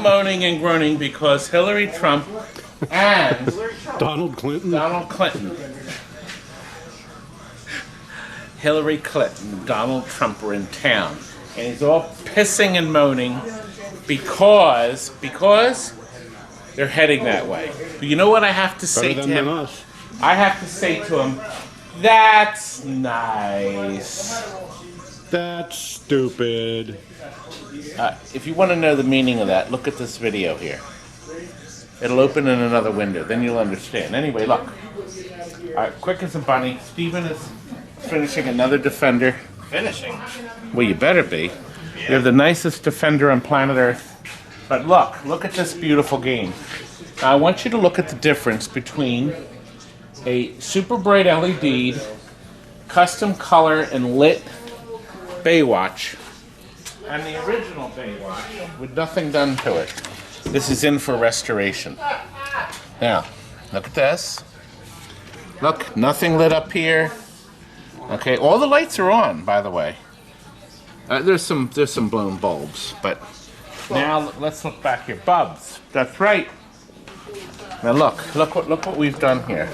moaning and groaning because Hillary Trump and Donald Clinton. Hillary Clinton and Donald Trump were in town. And he's all pissing and moaning because they're heading that way. But you know what I have to say to him? Us. I have to say to him, that's nice. That's stupid. If you want to know the meaning of that, look at this video here. It'll open in another window, then you'll understand. Anyway, look. Quick as a bunny, Steven is finishing another Defender. Finishing? Well, you better be. Yeah. You have the nicest Defender on planet Earth. But look at this beautiful game. Now, I want you to look at the difference between a super bright LED, custom color and lit Baywatch and the original Baywatch with nothing done to it. This is in for restoration. Now, look at this. Look, nothing lit up here. Okay, all the lights are on, by the way. There's some blown bulbs, but now let's look back here. Bulbs. That's right. Now look what we've done here.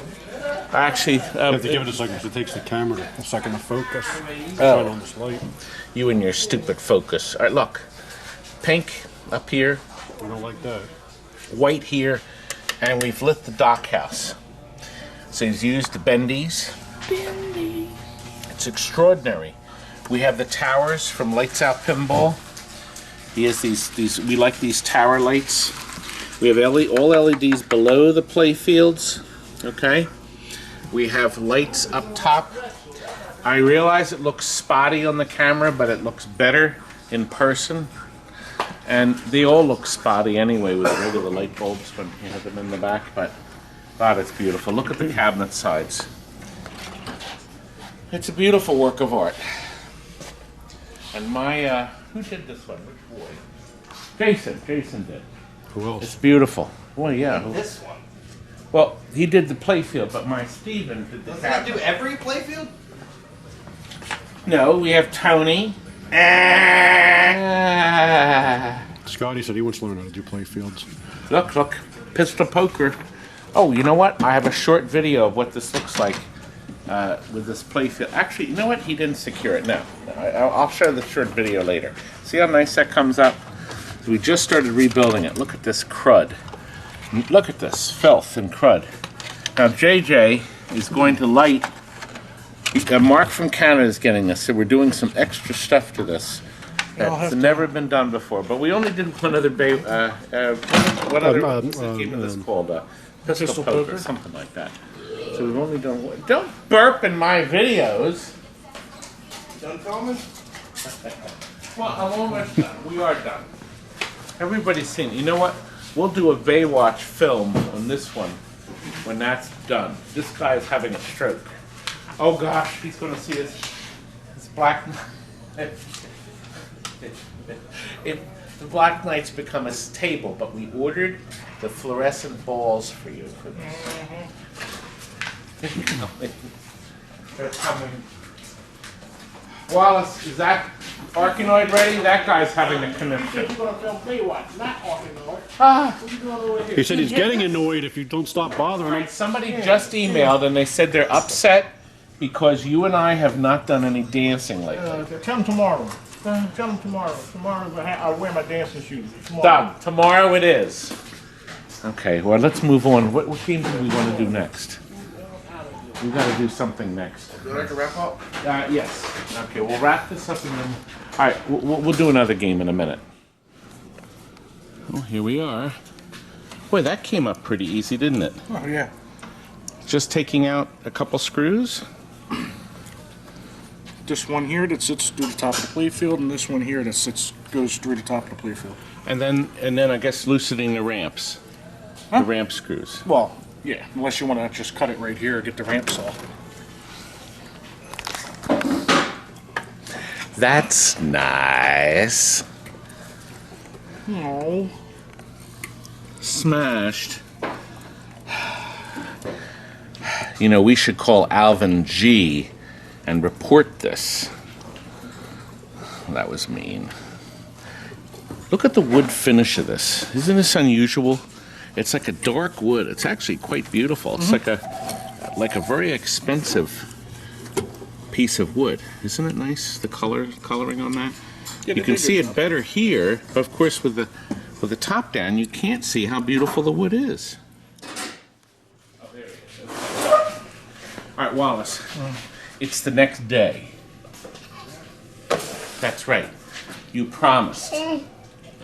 Actually, You have to give it a second because it takes the camera a second to focus. Oh. On this light. You and your stupid focus. All right, look. Pink up here, I don't like that. white here, and we've lit the dock house. So he's used the bendies. It's extraordinary. We have the towers from Lights Out Pinball. He has these. We like these tower lights. We have all LEDs below the play fields. Okay. We have lights up top. I realize it looks spotty on the camera, but it looks better in person. And they all look spotty anyway with regular light bulbs when you have them in the back, but God, it's beautiful. Look at the cabinet sides. It's a beautiful work of art. And my, who did this one? Which boy? Jason did. Who else? It's beautiful. Well, yeah. This one. Well, he did the playfield, but my Steven did the Doesn't that cabinet. do every playfield? No, we have Tony. Scotty said he wants to learn how to do play fields. Look, pistol poker. Oh, you know what? I have a short video of what this looks like with this playfield. Actually, you know what? He didn't secure it. No, I'll show the short video later. See how nice that comes up? We just started rebuilding it. Look at this crud. Look at this filth and crud. Now, JJ is going to light. Mark from Canada is getting this, so we're doing some extra stuff to this. That's never been done before. But we only did one other what other game of this called? Pistol poker, something like that. So we've only done one. Don't burp in my videos. Done filming? Well, I'm almost done. We are done. Everybody's seen it. You know what? We'll do a Baywatch film on this one when that's done. This guy is having a stroke. Oh gosh, he's going to see his black. If the Black Knight's become a table, but we ordered the fluorescent balls for you for this. They're coming. Wallace, is that Arcanoid ready? That guy's having a conniption. You're going to film Baywatch, not Arcanoid. What are you doing over here? He said he's getting annoyed if you don't stop bothering him. Right, somebody just emailed and they said they're upset because you and I have not done any dancing lately. Tell him tomorrow. Tell him tomorrow. Tomorrow I'll wear my dancing shoes. Done. Tomorrow it is. Okay, well, let's move on. What game do we want to do next? We got to do something next. Do I have to wrap up? Yes. Okay, we'll wrap this up and then... All right, we'll do another game in a minute. Well, here we are. Boy, that came up pretty easy, didn't it? Oh, yeah. Just taking out a couple screws. This one here that sits through the top of the playfield, and this one here that goes through the top of the playfield. And then I guess loosening the ramps. Huh? The ramp screws. Well, yeah, unless you want to just cut it right here or get the ramps off. That's nice. No. Smashed. You know, we should call Alvin G and report this. That was mean. Look at the wood finish of this. Isn't this unusual? It's like a dark wood. It's actually quite beautiful. It's like a very expensive piece of wood. Isn't it nice? The coloring on that. You can see it better here, but of course with the top down, you can't see how beautiful the wood is. Oh, there it is. All right, Wallace. It's the next day. That's right. You promised.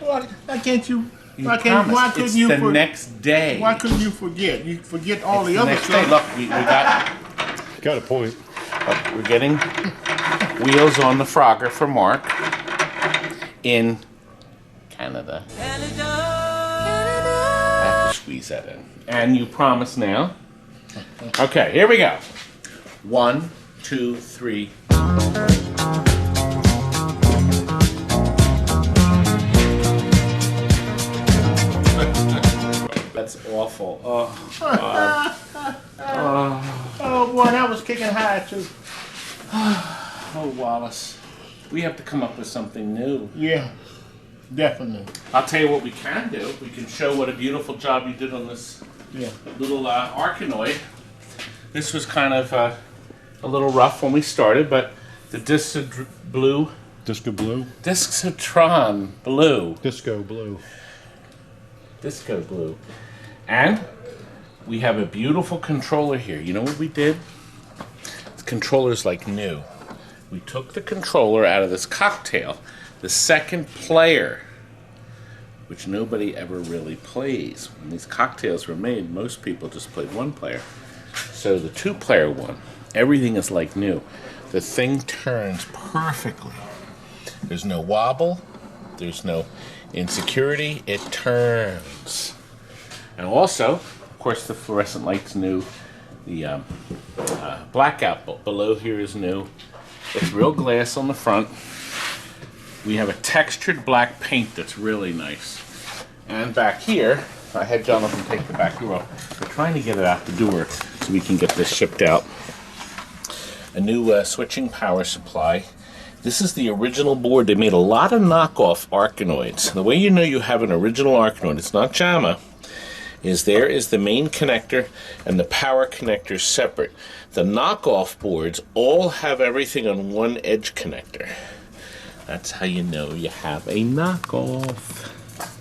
Why can't you? You Why promised. couldn't It's you? the next day. Why couldn't you forget? You forget all It's the other next day. stuff. Look, we got. Got a point. We're getting wheels on the Frogger for Mark in Canada. I have to squeeze that in. And you promise now. Okay, here we go. 1, 2, 3. That's awful. Oh, God. Oh boy, that was kicking high too. Oh, Wallace. We have to come up with something new. Yeah, definitely. I'll tell you what we can do. We can show what a beautiful job you did on this Yeah. little Arcanoid. This was kind of a little rough when we started, but the Disco Blue, Disco Blue. Discotron Blue, Disco Blue. Disco Blue, and we have a beautiful controller here. You know what we did? The controller's like new. We took the controller out of this cocktail, the second player, which nobody ever really plays. When these cocktails were made, most people just played one player. So the two-player one, everything is like new. The thing turns perfectly. There's no wobble. There's no insecurity. It turns. And also, of course, the fluorescent light's new. The blackout below here is new. It's real glass on the front. We have a textured black paint that's really nice. And back here, I had Jonathan take the back door off. We're trying to get it out the door so we can get this shipped out. A new switching power supply. This is the original board. They made a lot of knockoff Arcanoids. The way you know you have an original Arcanoid, it's not JAMA, is there is the main connector and the power connector separate. The knockoff boards all have everything on one edge connector. That's how you know you have a knockoff.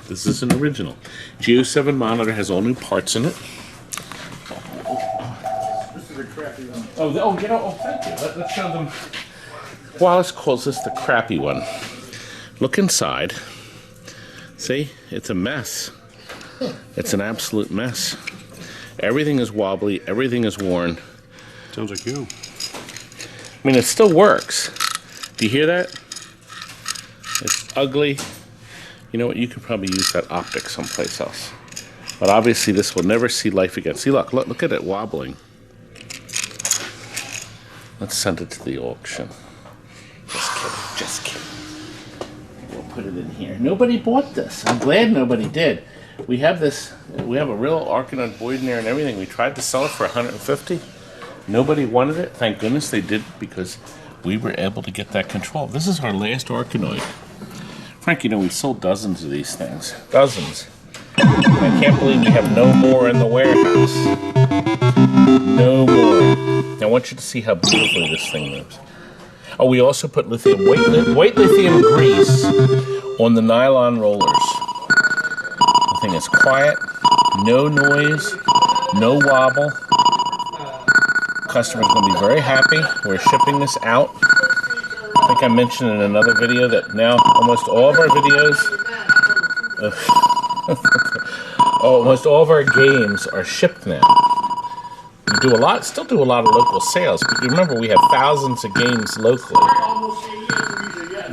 This is an original. Geo7 monitor has all new parts in it. This is a crappy one. Thank you. Let's show them. Wallace calls this the crappy one. Look inside. See, it's a mess. It's an absolute mess. Everything is wobbly, everything is worn. Sounds like you. I mean, it still works. Do you hear that? It's ugly. You know what? You could probably use that optic someplace else. But obviously, this will never see life again. See, look at it wobbling. Let's send it to the auction. Just kidding. We'll put it in here. Nobody bought this. I'm glad nobody did. We have this. We have a real Arcanoid board in there and everything. We tried to sell it for $150. Nobody wanted it. Thank goodness they did, because we were able to get that control. This is our last Arcanoid. Frank, you know, we sold dozens of these things. Dozens. I can't believe we have no more in the warehouse. No more. I want you to see how beautifully this thing moves. Oh, we also put lithium, white lithium grease on the nylon rollers. The thing is quiet, no noise, no wobble. Customer's going to be very happy. We're shipping this out. I think I mentioned in another video that now almost all of our videos, almost all of our games are shipped now. We do still do a lot of local sales, but remember we have thousands of games locally.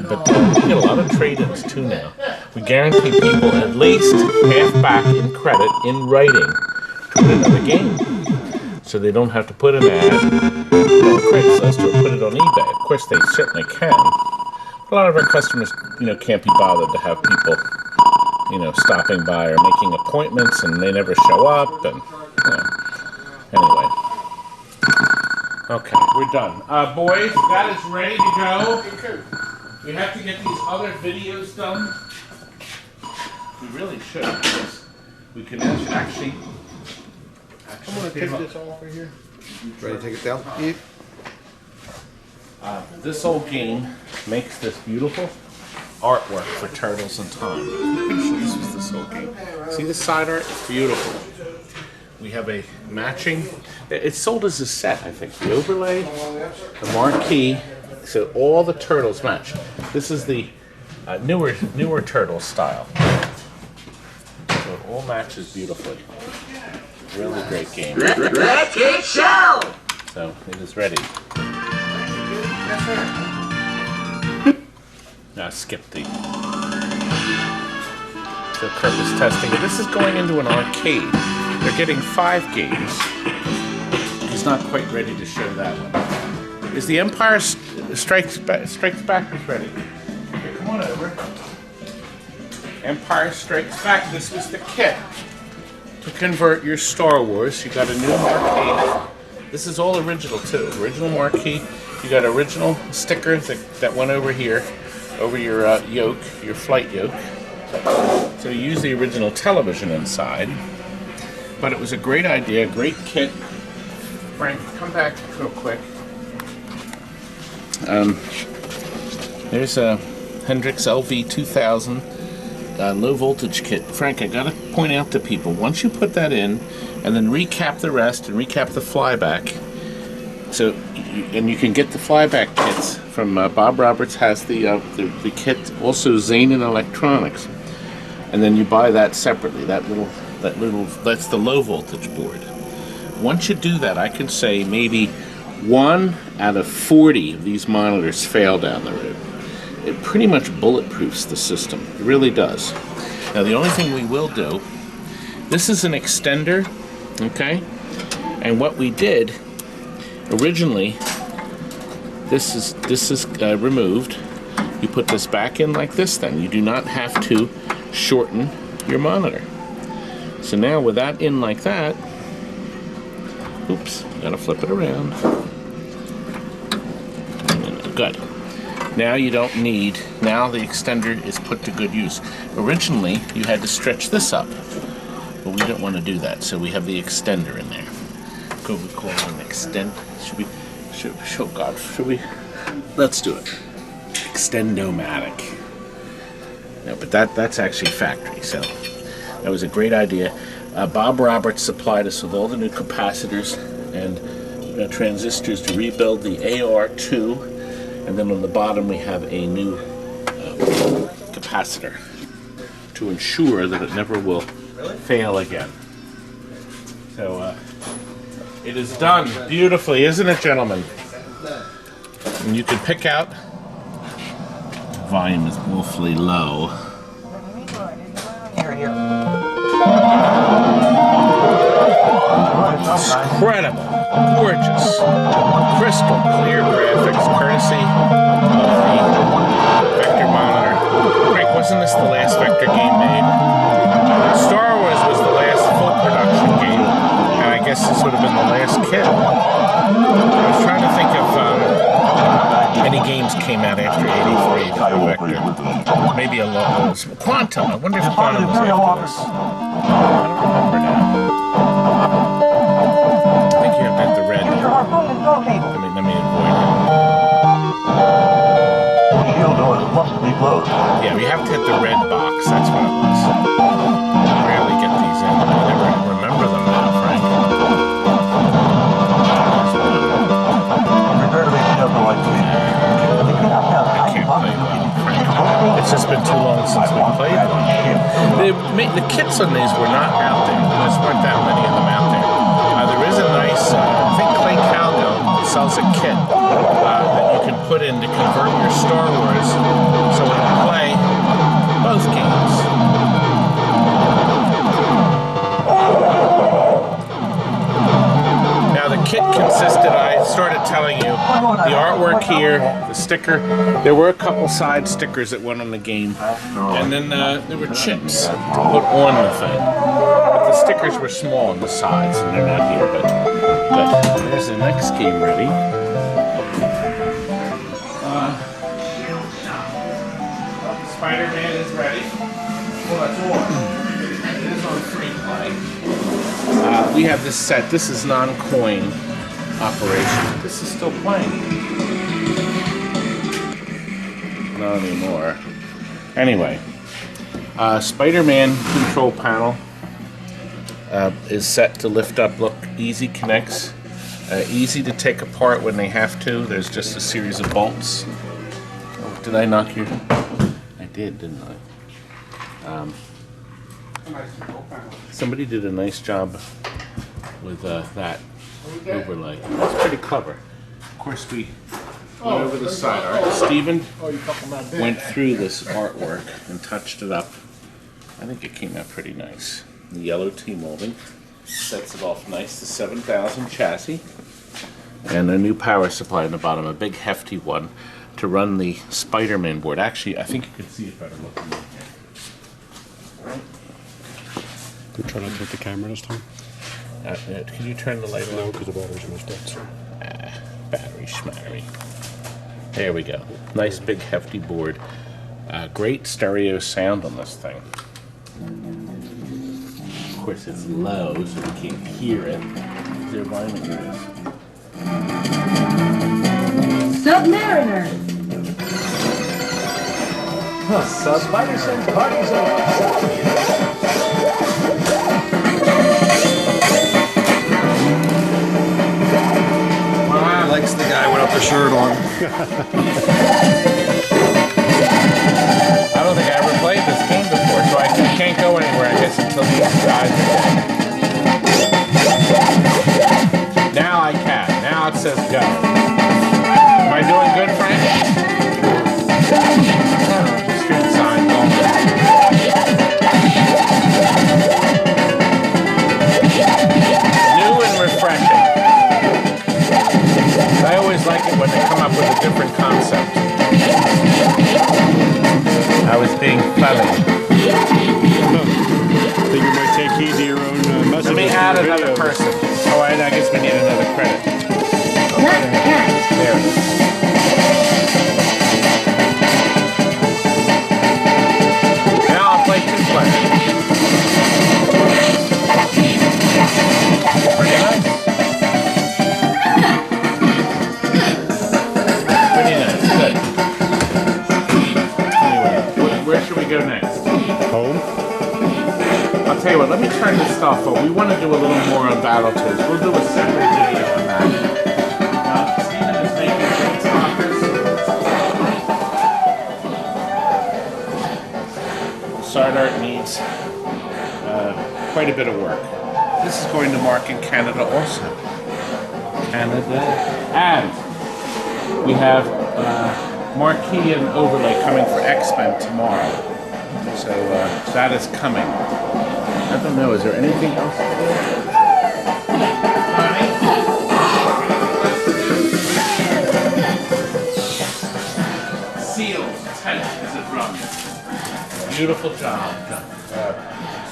But we get a lot of trade-ins too now. We guarantee people at least half back in credit in writing to win another game. So they don't have to put an ad on Craigslist or put it on eBay. Of course, they certainly can. A lot of our customers, can't be bothered to have people, stopping by or making appointments, and they never show up. And anyway, okay, we're done. Boys, that is ready to go. We have to get these other videos done. We really should, because we can actually I'm gonna take this off right here. Ready to take it down? Yep. this old game makes this beautiful artwork for Turtles in Time. This was this old game. See the side art? It's beautiful. We have a matching. It's sold as a set, I think. The overlay, the marquee, so all the turtles match. This is the newer turtle style. So it all matches beautifully. Really great game. Let it show! So it is ready. Now skip the. So Kurt was testing it. This is going into an arcade. They're getting 5 games. He's not quite ready to show that one. Is the Empire Strikes Back is ready? Here, come on over. Empire Strikes Back. This was the kit to convert your Star Wars. You got a new marquee. This is all original too. Original marquee. You got original stickers that went over here, over your yoke, your flight yoke. So you use the original television inside. But it was a great idea, great kit. Frank, come back real quick. There's a Hendrix LV 2000 low voltage kit. Frank, I gotta point out to people, once you put that in, and then recap the rest and recap the flyback. So, and you can get the flyback kits from Bob Roberts has the kit. Also, Zane and Electronics, and then you buy that separately. That's the low voltage board. Once you do that, I can say maybe 1 out of 40 of these monitors fail down the road. It pretty much bulletproofs the system. It really does. Now the only thing we will do, this is an extender, okay? And what we did originally, this is removed. You put this back in like this. Then you do not have to shorten your monitor. So now with that in like that, oops, gotta flip it around. Good. Now you don't need, now the extender is put to good use. Originally, you had to stretch this up, but we don't want to do that, so we have the extender in there. Could we call it an extend? Should we? Let's do it. Extend-O-Matic. No, but that's actually factory, so that was a great idea. Bob Roberts supplied us with all the new capacitors and transistors to rebuild the AR2. And then on the bottom we have a new capacitor to ensure that it never will fail again. So it is done beautifully, isn't it, gentlemen? And you can pick out. The volume is awfully low. Incredible, gorgeous, crystal clear graphics, courtesy of the Vector monitor. Frank, wasn't this the last Vector game made? Star Wars was the last full production game, and I guess this would have been the last kit. I was trying to think if any games came out after '83 for Vector. Maybe a lot. Quantum. I wonder if Quantum was after this. I don't remember now. I think you have to hit the red. Let me avoid it. Shield doors must be closed. Yeah, we have to hit the red box. That's what it was. I rarely get these in. I never remember them now, Frank. Prepare to be careful like me. I can't play well, Frank. It's just been too long since we played one. The kits on these were not out there. There just weren't that many of them out there. There is a nice, I think Clay Caldo sells a kit that you can put in to convert your Star Wars so it can play both games. Now the kit consisted, I started telling you, the artwork here, the sticker, there were a couple side stickers that went on the game, and then there were chips to put on the thing. But the stickers were small on the sides, and they're not here, but good. There's the next game ready. Spider-Man is ready. it's on. It is on free play. We have this set. This is non-coin operation. This is still playing. Not anymore. Anyway, Spider-Man control panel is set to lift up. Look, easy connects. Easy to take apart when they have to. There's just a series of bolts. Oh, did I knock your... I did, didn't I? Somebody did a nice job with that overlay. That's pretty clever. Of course, we went over the side art. Steven went through this artwork and touched it up. I think it came out pretty nice. The yellow T-molding sets it off nice. The 7000 chassis and a new power supply in the bottom, a big hefty one to run the Spider-Man board. Actually, I think you can see it better looking in here. You try not to hit the camera this time? Can you turn the light on? No, because the battery's messed up, so. Battery schmattery. There we go. Nice big hefty board. Great stereo sound on this thing. Of course it's low so we can't hear it. Is there volume in this? Submariners. Spider sends parties on. Likes the guy without the shirt on. I don't think I ever played this game before, so I can't go anywhere, I guess, until these guys are dead. Now I can. Now it says go. Am I doing good, Frank? Street sign going New and refreshing. I always like it when they come up with a different concept. I was being funny. I think you might take heed to your own messages. Let me add another person. Oh, I guess we need another credit. There it is. Now I'll play two players. Pretty nice. Pretty nice. Good. Anyway, where should we go next? Home? I'll tell you what, let me turn this stuff on. We want to do a little more on Battletoads. We'll do a separate video on that. Steven is making great stalkers. Side art needs quite a bit of work. This is going to mark in Canada also. Canada. And we have marquee and overlay coming for X-Men tomorrow. So that is coming. I don't know, is there anything else? Sealed, tight as a drum. Beautiful job.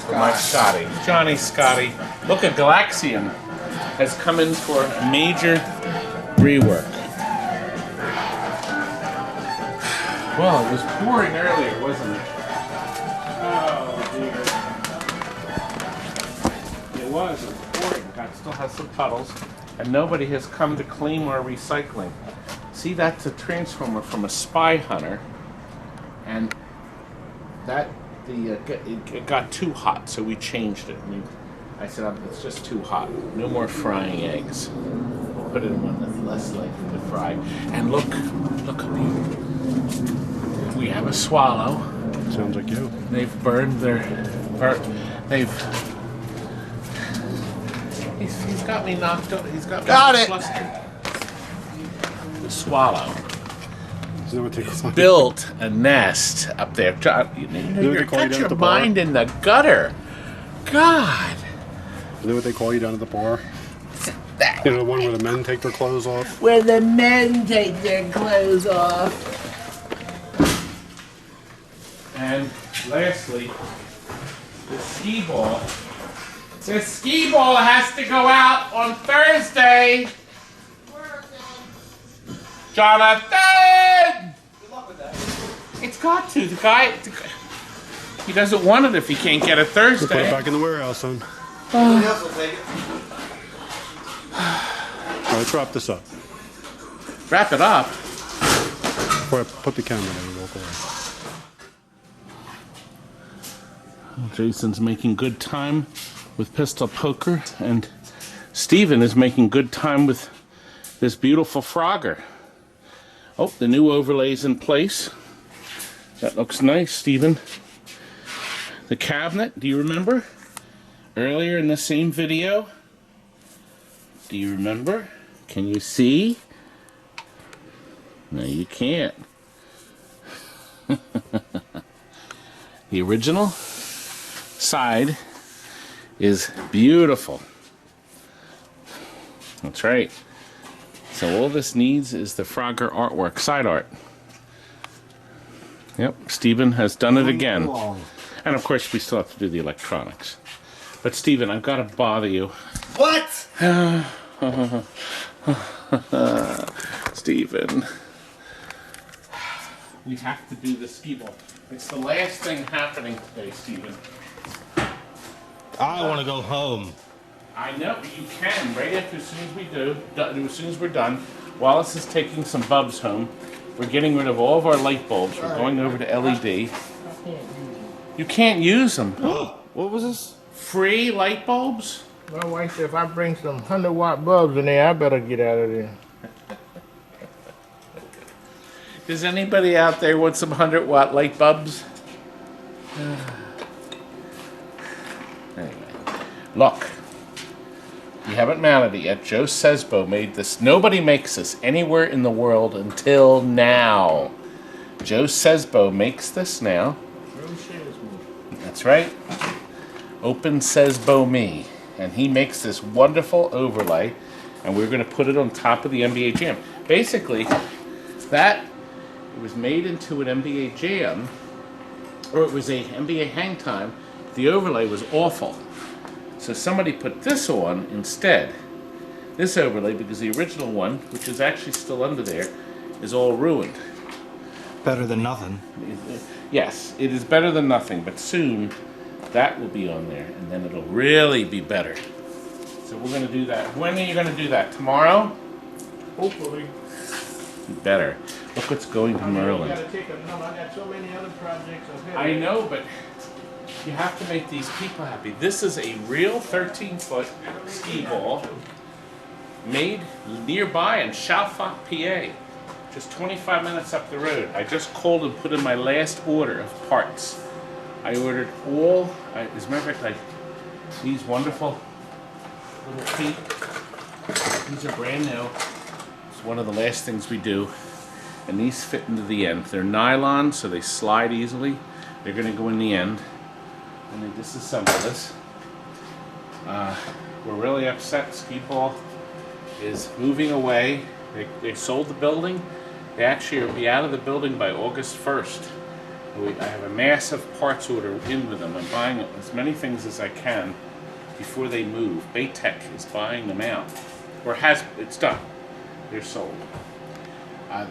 For my Scotty. Johnny Scotty. Look at Galaxian has come in for a major rework. Well, it was pouring earlier, wasn't it? Oh dear. It was pouring. God, still has some puddles. And nobody has come to clean our recycling. See, that's a transformer from a Spy Hunter. And that, it got too hot, so we changed it. I said, it's just too hot. No more frying eggs. We'll put it in one that's less likely to fry. And look up here. We have a swallow. Sounds like you. They've burned their... He's got me knocked out. He's got me flustered. The swallow. Built a nest up there. John, you've got your mind in the gutter. God. Isn't that what they call you down at the bar? You know, the one where the men take their clothes off? Where the men take their clothes off. And lastly, the skee-ball. The skee-ball has to go out on Thursday. Jonathan! Good luck with that. It's got to. The guy... He doesn't want it if he can't get it Put it Thursday. back in the warehouse, son. Somebody else will take it. All right, let's wrap this up. Wrap it up. Before I put the camera down and walk away. Jason's making good time with pistol poker, and Steven is making good time with this beautiful Frogger. Oh, the new overlay's in place. That looks nice, Steven. The cabinet, do you remember? Earlier in the same video? Do you remember? Can you see? No, you can't. The original side is beautiful. That's right. So all this needs is the Frogger artwork, side art. Yep, Steven has done it again. And of course we still have to do the electronics. But Steven, I've got to bother you. What? Steven. We have to do the skee-ball. It's the last thing happening today, Steven. I want to go home. I know, you can, right after, as soon as we do, as soon as we're done. Wallace is taking some bulbs home. We're getting rid of all of our light bulbs. We're going over to LED. You can't use them. What was this? Free light bulbs? My wife said if I bring some 100-watt bulbs in there, I better get out of there. Does anybody out there want some 100-watt light bulbs? Anyway, look. You haven't mounted it yet. Joe Sesbo made this. Nobody makes this anywhere in the world until now. Joe Sesbo makes this now. That's right. Open Sesbo me. And he makes this wonderful overlay. And we're going to put it on top of the NBA Jam. Basically, it was made into an NBA Jam. Or it was a NBA Hang Time. The overlay was awful. So somebody put this on instead. This overlay, because the original one, which is actually still under there, is all ruined. Better than nothing. Yes, it is better than nothing, but soon that will be on there, and then it'll really be better. So we're going to do that. When are you going to do that? Tomorrow? Hopefully. Better. Look what's going to Merlin. I got so many other projects ahead. I know, but you have to make these people happy. This is a real 13-foot skee ball made nearby in Chalfont, PA. Just 25 minutes up the road. I just called and put in my last order of parts. I ordered all, as a matter of fact, these wonderful little feet. These are brand new. It's one of the last things we do. And these fit into the end. They're nylon, so they slide easily. They're going to go in the end. And they disassemble this. We're really upset. SKEEBALL is moving away. They sold the building. They actually will be out of the building by August 1st. I have a massive parts order in with them. I'm buying as many things as I can before they move. Baytech is buying them out. Or it's done. They're sold.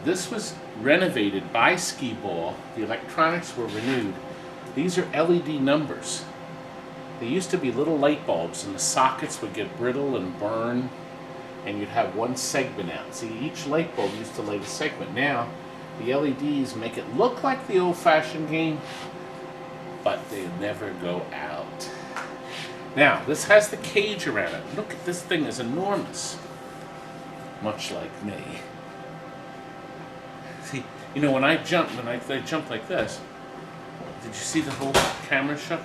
This was renovated by SKEEBALL. The electronics were renewed. These are LED numbers. They used to be little light bulbs, and the sockets would get brittle and burn, and you'd have one segment out. See, each light bulb used to light a segment. Now, the LEDs make it look like the old-fashioned game, but they never go out. Now, this has the cage around it. Look at this thing is enormous, much like me. See, you know, when I jump like this, did you see the whole camera shook?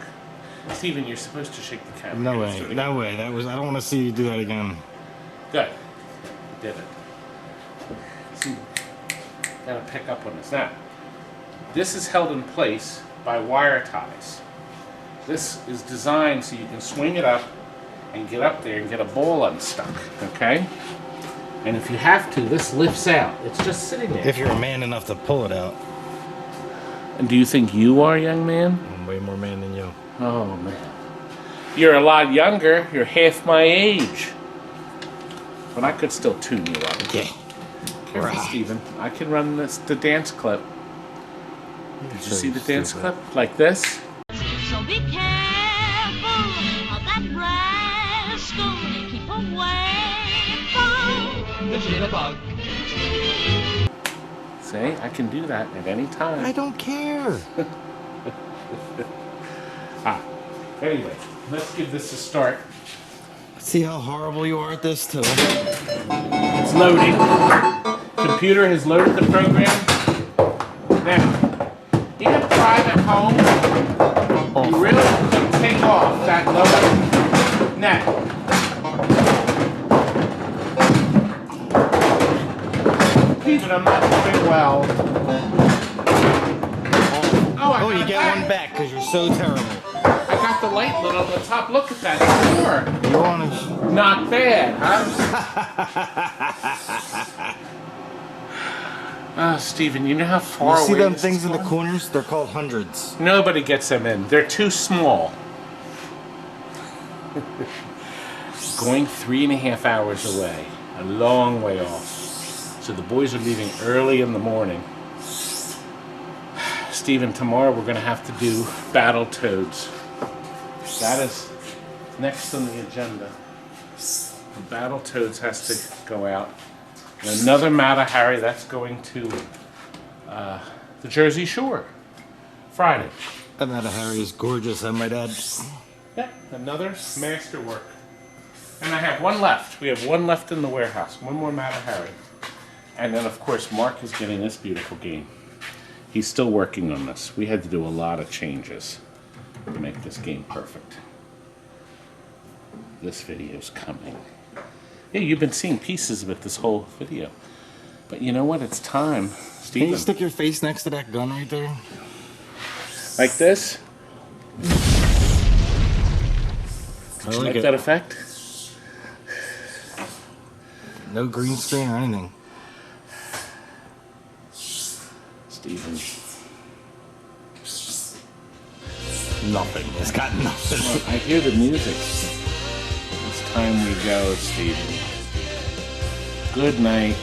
Steven, you're supposed to shake the camera. No way. No way. I don't want to see you do that again. Good. You did it. See, gotta pick up on this. Now, this is held in place by wire ties. This is designed so you can swing it up and get up there and get a ball unstuck, okay? And if you have to, this lifts out. It's just sitting there. If you're a man enough to pull it out. And do you think you are, young man? I'm way more man than you. Oh, man. You're a lot younger. You're half my age. But I could still tune you up. Yeah. Careful, Right. Steven. I can run the dance clip. Did you see the dance clip? Like this? Be careful of that rascal. Keep away from the jitterbug. See, I can do that at any time. I don't care. Anyway, let's give this a start. See how horrible you are at this too. It's loading. Computer has loaded the program. Now, in a private home, you really can take off that lower net. But I'm not doing well. Oh, you get one back because you're so terrible. I got the light lit on the top. Look at that score. You want to? Not bad, huh? Steven, you know how far You see away them this things is in the going? corners? They're called hundreds. Nobody gets them in. They're too small. Going 3.5 hours away. A long way off. So the boys are leaving early in the morning. Steven, tomorrow we're going to have to do Battletoads. That is next on the agenda. The Battletoads has to go out. And another Mata Hari, that's going to the Jersey Shore. Friday. That Mata Hari is gorgeous, I might add. Yeah, another masterwork. And I have one left. We have one left in the warehouse. One more Mata Hari. And then, of course, Mark is getting this beautiful game. He's still working on this. We had to do a lot of changes to make this game perfect. This video's coming. Yeah, you've been seeing pieces of it this whole video. But you know what? It's time. Steven. Can you stick your face next to that gun right there? Like this? I You like like it. that effect? No green screen or anything. Steven. Nothing. It's got nothing. I hear the music. It's time we go, Steven. Good night.